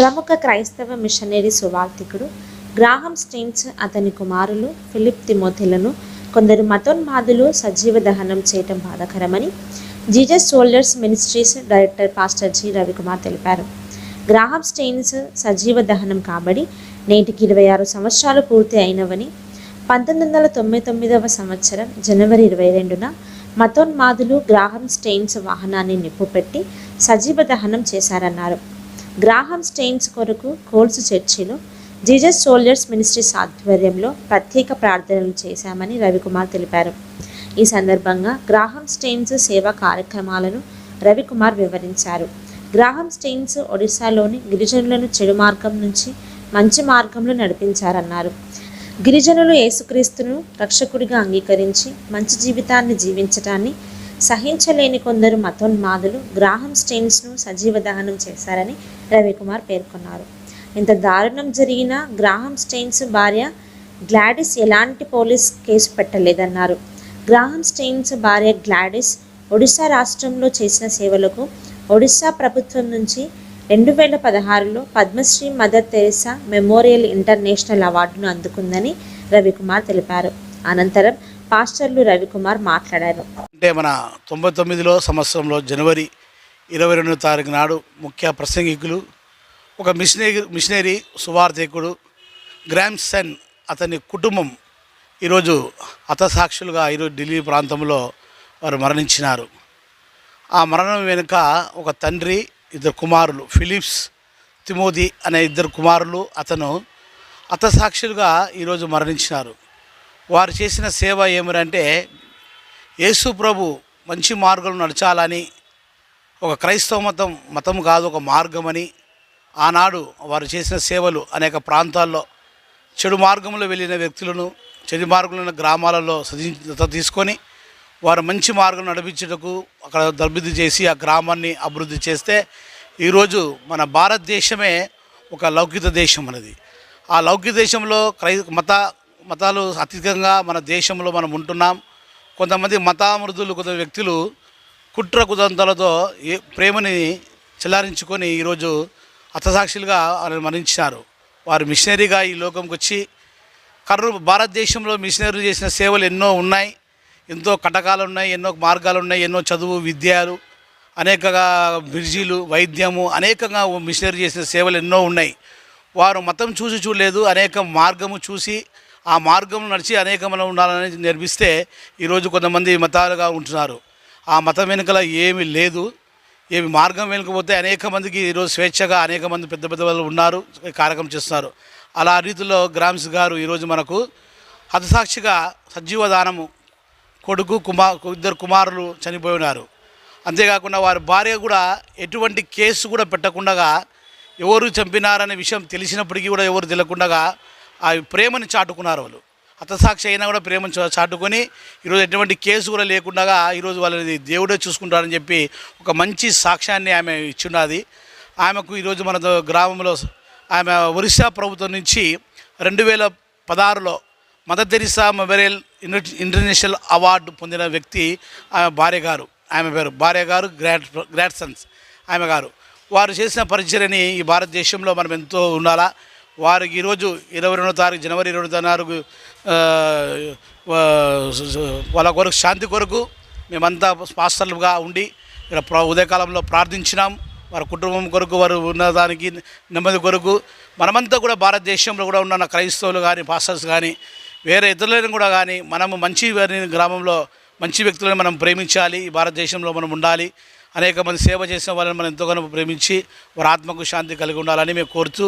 ప్రముఖ క్రైస్తవ machinery సువార్థికుడు Graham స్టీన్స్ అతని కుమారులు ఫిలిప్ తిమోతిలను కొందరు మతోన్మాదులు సజీవ దహనం చేయటం బాధాకరమని Jesus soldiers ministries director pastor G Ravikumar తెలిపారు. గ్రాహం స్టీన్స్ సజీవ దహనం కాబడి నేటికి 26 సంవత్సరాలు పూర్తి అయినవని 1999వ సంవత్సరం జనవరి 22న మతోన్మాదులు గ్రాహం స్టెయిన్స్ వాహనాన్ని నిప్పుపెట్టి సజీవ దహనం చేశారన్నారు. గ్రాహం స్టెయిన్స్ కొరకు కోల్స్ చర్చిలో జీజస్ సోల్జర్స్ మినిస్ట్రీస్ ఆధ్వర్యంలో ప్రత్యేక ప్రార్థనలు చేశామని రవికుమార్ తెలిపారు. ఈ సందర్భంగా గ్రాహం స్టెయిన్స్ సేవా కార్యక్రమాలను రవికుమార్ వివరించారు. గ్రాహం స్టెయిన్స్ ఒడిశాలోని గిరిజనులను చెడు మార్గం నుంచి మంచి మార్గంలో నడిపించారన్నారు. గిరిజనులు యేసుక్రీస్తును రక్షకుడిగా అంగీకరించి మంచి జీవితాన్ని జీవించటాన్ని సహించలేని కొందరు మతోన్మాదులు గ్రాహం స్టెయిన్స్ను సజీవ దహనం చేశారని రవికుమార్ పేర్కొన్నారు. ఇంత దారుణం జరిగిన గ్రాహం స్టెయిన్స్ భార్య గ్లాడిస్ ఎలాంటి పోలీస్ కేసు పెట్టలేదన్నారు. గ్రాహం స్టెయిన్స్ భార్య గ్లాడిస్ ఒడిశా రాష్ట్రంలో చేసిన సేవలకు ఒడిశా ప్రభుత్వం నుంచి 2016లో Padma Shri Mother Teresa memorial international అవార్డును అందుకుందని రవికుమార్ తెలిపారు. అనంతరం పాస్టర్లు రవికుమార్ మాట్లాడారు. అంటే మన 99లో సంవత్సరంలో జనవరి 22వ తారీఖు నాడు ముఖ్య ప్రసంగికులు ఒక మిషనరీ సువార్థికుడు గ్రామ్సన్ అతని కుటుంబం ఈరోజు హతసాక్షులుగా ఈరోజు ఢిల్లీ ప్రాంతంలో వారు మరణించినారు. ఆ మరణం వెనుక ఒక తండ్రి, 2 కుమారులు, ఫిలిప్స్, తిమోతి అనే 2 కుమారులు అతను హతసాక్షులుగా ఈరోజు మరణించినారు. వారు చేసిన సేవ ఏమిటంటే యేసు ప్రభు మంచి మార్గంలో నడచాలని, ఒక క్రైస్తవ మతం కాదు ఒక మార్గమని ఆనాడు వారు చేసిన సేవలు అనేక ప్రాంతాల్లో చెడు మార్గంలో వెళ్ళిన వ్యక్తులను, చెడు మార్గంలో ఉన్న గ్రామాలలో తీసుకొని వారు మంచి మార్గం నడిపించుటకు అక్కడ అభివృద్ధి చేసి ఆ గ్రామాన్ని అభివృద్ధి చేస్తే ఈరోజు మన భారతదేశమే ఒక లౌకిక దేశం అనేది. ఆ లౌకిక దేశంలో మతాలు అతీతంగా మన దేశంలో మనం ఉంటున్నాం. కొంతమంది మతామృదులు, కొంత వ్యక్తులు కుట్ర కుతంత్రాలతో ప్రేమని చెల్లారించుకొని ఈరోజు హతసాక్షులుగా వాళ్ళని మరణించినారు. వారు మిషనరీగా ఈ లోకంకి వచ్చి భారతదేశంలో మిషనరీ చేసిన సేవలు ఎన్నో ఉన్నాయి, ఎంతో కటకాలు ఉన్నాయి, ఎన్నో మార్గాలు ఉన్నాయి, ఎన్నో చదువు విద్యలు, అనేక బ్రిడ్జీలు, వైద్యము, అనేకంగా మిషనరీ చేసిన సేవలు ఎన్నో ఉన్నాయి. వారు మతం చూసి చూడలేదు, అనేక మార్గము చూసి ఆ మార్గం నడిచి అనేకమైన ఉండాలని నేర్పిస్తే ఈరోజు కొంతమంది మతాలుగా ఉంటున్నారు. ఆ మతం వెనుకల ఏమీ లేదు, ఏమి మార్గం వెనుకపోతే అనేక మందికి ఈరోజు స్వేచ్ఛగా అనేక మంది పెద్ద పెద్ద వాళ్ళు ఉన్నారు, కార్యక్రమం చేస్తున్నారు. అలా రీతిలో గ్రామ్స్ గారు ఈరోజు మనకు హతసాక్షిగా సజీవదానము కొడుకు 2 కుమారులు చనిపోయి ఉన్నారు. అంతేకాకుండా వారి భార్య కూడా ఎటువంటి కేసు కూడా పెట్టకుండా, ఎవరు చంపినారనే విషయం తెలిసినప్పటికీ కూడా ఎవరు తెలియకుండా ఆ ప్రేమని చాటుకున్నారు. వాళ్ళు హతసాక్షి అయినా కూడా ప్రేమను చాటుకొని ఈరోజు ఎటువంటి కేసు కూడా లేకుండా ఈరోజు వాళ్ళని దేవుడే చూసుకుంటారని చెప్పి ఒక మంచి సాక్ష్యాన్ని ఆమె ఇచ్చున్నది. ఆమెకు ఈరోజు మన గ్రామంలో ఆమె ఒరిస్సా ప్రభుత్వం నుంచి 2016లో Mother Teresa memorial international award పొందిన వ్యక్తి ఆమె భార్య గారు గ్రాడ్సన్స్ ఆమె గారు. వారు చేసిన పరిచర్యని ఈ భారతదేశంలో మనం ఎంతో ఉండాలా. వారికి ఈరోజు 22వ తారీఖు జనవరి 22వ వాళ్ళ కొరకు శాంతి కొరకు మేమంతా పాస్టర్లుగా ఉండి ఇక్కడ ఉదయకాలంలో ప్రార్థించినాం. వారి కుటుంబం కొరకు, వారు ఉన్నదానికి నెమ్మది కొరకు మనమంతా కూడా భారతదేశంలో కూడా ఉన్న క్రైస్తవులు కానీ, పాస్టర్స్ కానీ, వేరే ఇతరులను కూడా కానీ మనము మంచి గ్రామంలో మంచి వ్యక్తులను మనం ప్రేమించాలి. ఈ భారతదేశంలో మనం ఉండాలి. అనేక మంది సేవ చేసిన వాళ్ళని మనం ఎంతగానో ప్రేమించి వారి ఆత్మకు శాంతి కలిగి ఉండాలని మేము కోరుతూ